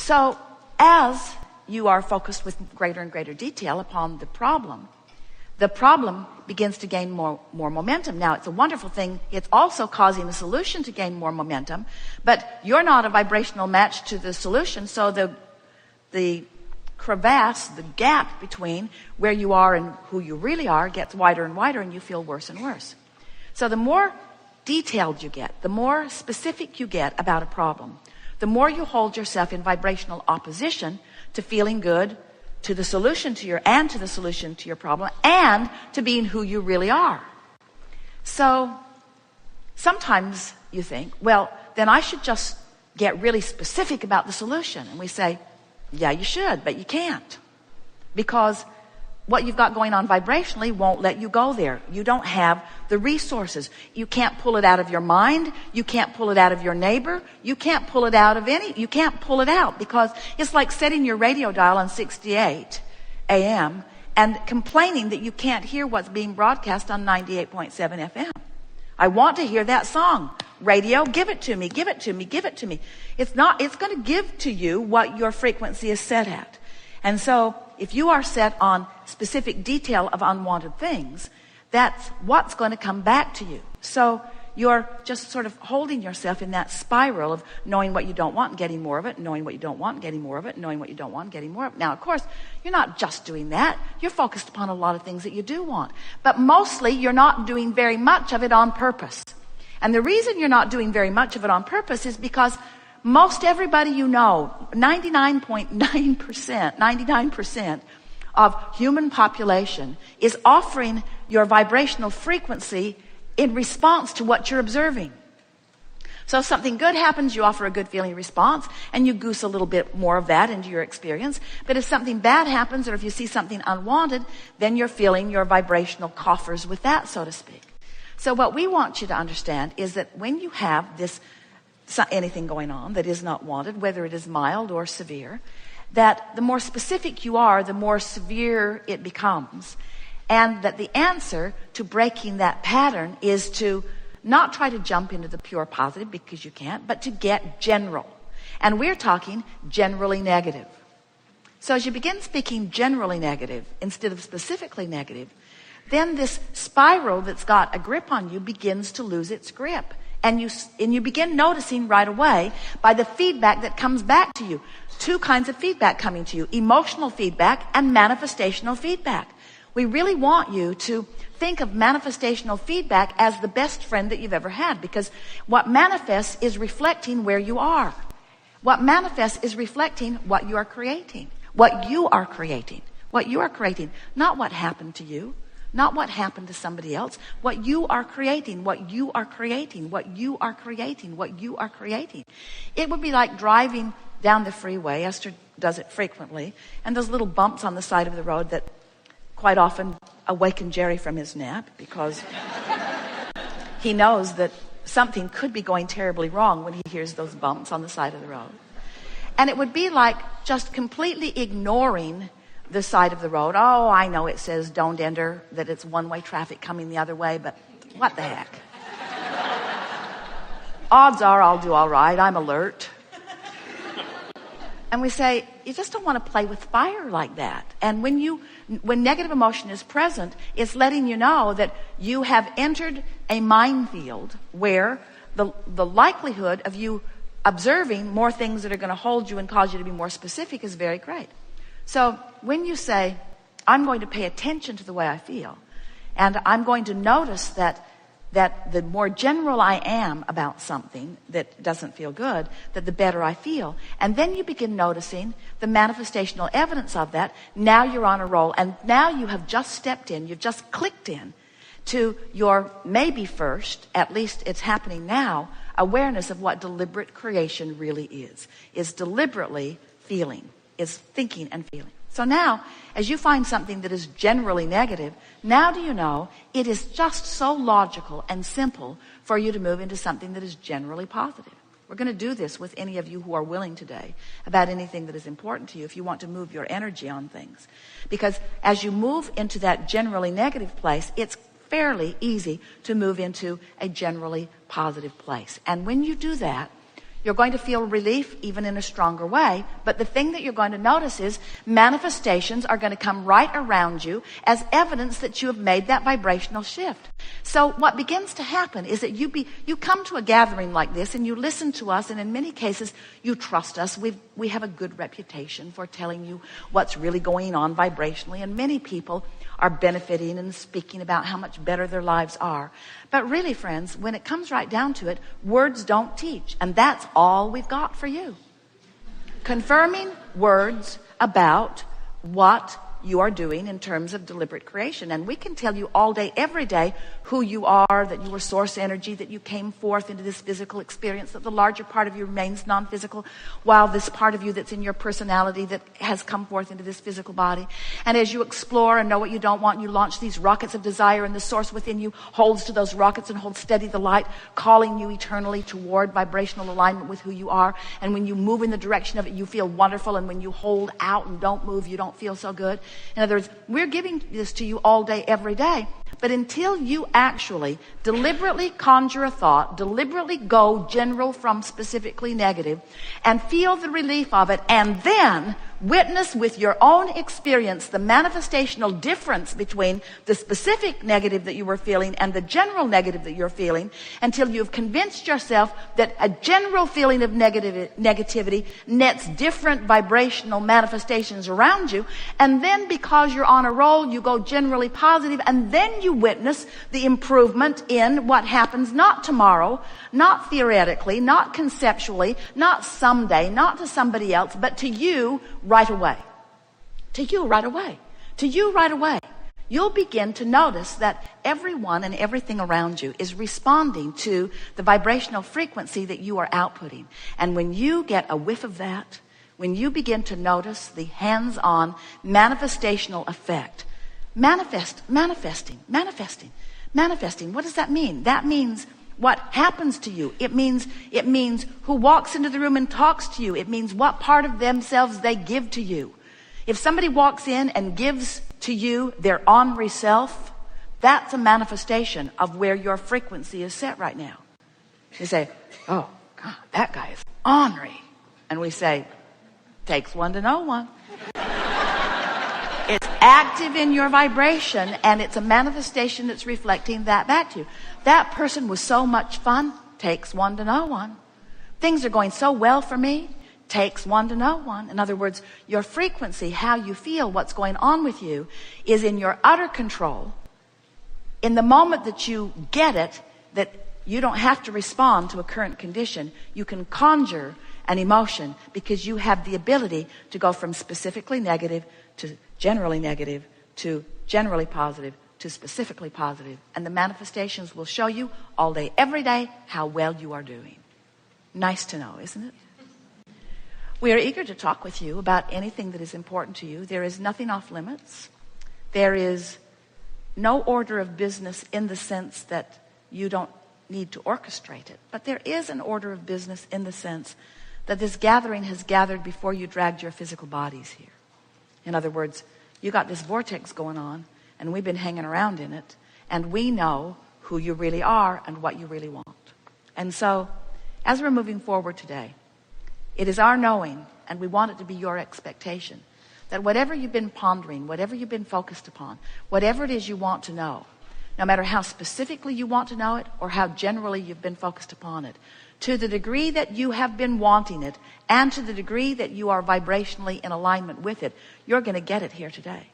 So as you are focused with greater and greater detail upon the problem begins to gain more momentum. Now, it's a wonderful thing. It's also causing the solution to gain more momentum, but you're not a vibrational match to the solution, so the crevasse, the gap between where you are and who you really are gets wider and wider, and you feel worse and worse. So the more detailed you get, the more specific you get about a problem, the more you hold yourself in vibrational opposition to feeling good, to the solution to your problem, and to being who you really are. So sometimes you think, well, then I should just get really specific about the solution. And we say, yeah, you should, but you can't. Because what you've got going on vibrationally won't let you go there. You don't have the resources. You can't pull it out of your mind. You can't pull it out of your neighbor. You can't pull it out of you can't pull it out, because it's like setting your radio dial on 68 AM and complaining that you can't hear what's being broadcast on 98.7 FM. I want to hear that song. Radio, give it to me, give it to me, give it to me. It's going to give to you what your frequency is set at. And so if you are set on specific detail of unwanted things, that's what's going to come back to you. So you're just sort of holding yourself in that spiral of knowing what you don't want and getting more of it, knowing what you don't want and getting more of it, knowing what you don't want and getting more of it. Now, of course, you're not just doing that. You're focused upon a lot of things that you do want. But mostly you're not doing very much of it on purpose. And the reason you're not doing very much of it on purpose is because most everybody you know, 99% of human population is offering your vibrational frequency in response to what you're observing. So if something good happens, you offer a good feeling response, and you goose a little bit more of that into your experience. But if something bad happens, or if you see something unwanted, then you're filling your vibrational coffers with that, so to speak. So what we want you to understand is that when you have anything going on that is not wanted, whether it is mild or severe, that the more specific you are, the more severe it becomes. And that the answer to breaking that pattern is to not try to jump into the pure positive, because you can't, but to get general. And we're talking generally negative. So as you begin speaking generally negative instead of specifically negative, then this spiral that's got a grip on you begins to lose its grip. And you begin noticing right away by the feedback that comes back to you. Two kinds of feedback coming to you: emotional feedback and manifestational feedback. We really want you to think of manifestational feedback as the best friend that you've ever had, because what manifests is reflecting where you are. What manifests is reflecting what you are creating. What you are creating. What you are creating. Not what happened to you. Not what happened to somebody else. What you are creating. What you are creating. What you are creating. What you are creating. It would be like driving down the freeway. Esther does it frequently. And those little bumps on the side of the road that quite often awaken Jerry from his nap, because he knows that something could be going terribly wrong when he hears those bumps on the side of the road. And it would be like just completely ignoring the side of the road. Oh, I know it says don't enter, that it's one-way traffic coming the other way, but what the heck? Odds are I'll do all right. I'm alert. And we say, you just don't want to play with fire like that. And when negative emotion is present, it's letting you know that you have entered a minefield where the likelihood of you observing more things that are going to hold you and cause you to be more specific is very great. So when you say, I'm going to pay attention to the way I feel, and I'm going to notice that the more general I am about something that doesn't feel good, that the better I feel. And then you begin noticing the manifestational evidence of that. Now you're on a roll, and now you have just stepped in, you've just clicked in to your maybe first, at least it's happening now, awareness of what deliberate creation really is deliberately feeling, is thinking and feeling. So now, as you find something that is generally negative, now do you know it is just so logical and simple for you to move into something that is generally positive. We're going to do this with any of you who are willing today about anything that is important to you, if you want to move your energy on things. Because as you move into that generally negative place, it's fairly easy to move into a generally positive place. And when you do that, You're going to feel relief even in a stronger way. But the thing that you're going to notice is manifestations are going to come right around you as evidence that you have made that vibrational shift. So what begins to happen is that you come to a gathering like this and you listen to us, and in many cases you trust us. We have a good reputation for telling you what's really going on vibrationally, and many people are benefiting and speaking about how much better their lives are. But really, friends, when it comes right down to it, words don't teach. And that's all we've got for you. Confirming words about what you are doing in terms of deliberate creation. And we can tell you all day, every day, who you are, that you were source energy, that you came forth into this physical experience, that the larger part of you remains non-physical, while this part of you that's in your personality that has come forth into this physical body. And as you explore and know what you don't want, you launch these rockets of desire, and the source within you holds to those rockets and holds steady the light, calling you eternally toward vibrational alignment with who you are. And when you move in the direction of it, you feel wonderful. And when you hold out and don't move, you don't feel so good. In other words, we're giving this to you all day, every day. But until you actually deliberately conjure a thought, deliberately go general from specifically negative, and feel the relief of it, and then witness with your own experience the manifestational difference between the specific negative that you were feeling and the general negative that you're feeling, until you've convinced yourself that a general feeling of negativity nets different vibrational manifestations around you. And then because you're on a roll, you go generally positive, and then you witness the improvement in what happens not tomorrow, not theoretically, not conceptually, not someday, not to somebody else, but to you right away. To you right away. To you right away. You'll begin to notice that everyone and everything around you is responding to the vibrational frequency that you are outputting. And when you get a whiff of that, when you begin to notice the hands-on manifestational effect, manifesting. What does that mean? That means what happens to you. It means who walks into the room and talks to you. It means what part of themselves they give to you. If somebody walks in and gives to you their ornery self, that's a manifestation of where your frequency is set right now. You say, oh, God, that guy is ornery. And we say, takes one to know one. It's active in your vibration, and it's a manifestation that's reflecting that back to you. That person was so much fun, takes one to know one. Things are going so well for me, takes one to know one. In other words, your frequency, how you feel, what's going on with you, is in your utter control. In the moment that you get it, that you don't have to respond to a current condition, you can conjure an emotion, because you have the ability to go from specifically negative to generally negative to generally positive to specifically positive. And the manifestations will show you all day, every day, how well you are doing. Nice to know, isn't it? We are eager to talk with you about anything that is important to you. There is nothing off limits. There is no order of business in the sense that you don't need to orchestrate it. But there is an order of business in the sense that this gathering has gathered before you dragged your physical bodies here. In other words, you got this vortex going on, and we've been hanging around in it, and we know who you really are and what you really want. And so, as we're moving forward today, it is our knowing, and we want it to be your expectation, that whatever you've been pondering, whatever you've been focused upon, whatever it is you want to know, no matter how specifically you want to know it or how generally you've been focused upon it, to the degree that you have been wanting it, and to the degree that you are vibrationally in alignment with it, you're going to get it here today.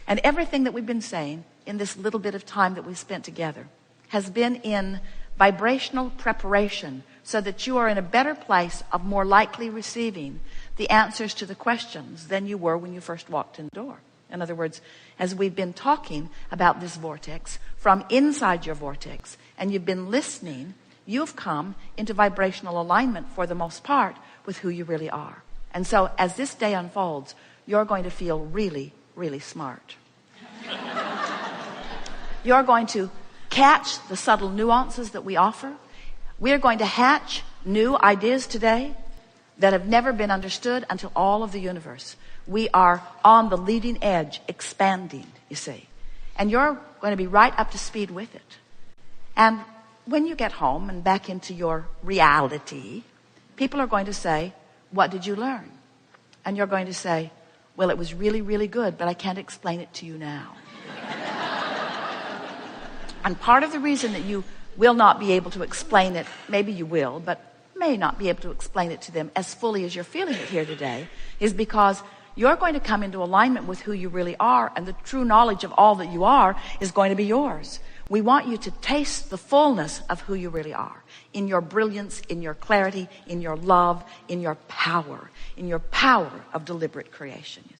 And everything that we've been saying in this little bit of time that we've spent together has been in vibrational preparation, so that you are in a better place of more likely receiving the answers to the questions than you were when you first walked in the door. In other words, as we've been talking about this vortex from inside your vortex, and you've been listening, you've come into vibrational alignment for the most part with who you really are. And so as this day unfolds, you're going to feel really, really smart. You're going to catch the subtle nuances that we offer. We're going to hatch new ideas today that have never been understood until all of the universe. We are on the leading edge, expanding, you see. And you're going to be right up to speed with it. And when you get home and back into your reality, people are going to say, what did you learn? And you're going to say, well, it was really, really good, but I can't explain it to you now. And part of the reason that you will not be able to explain it, maybe you will, but may not be able to explain it to them as fully as you're feeling it here today, is because you're going to come into alignment with who you really are, and the true knowledge of all that you are is going to be yours. We want you to taste the fullness of who you really are, in your brilliance, in your clarity, in your love, in your power of deliberate creation.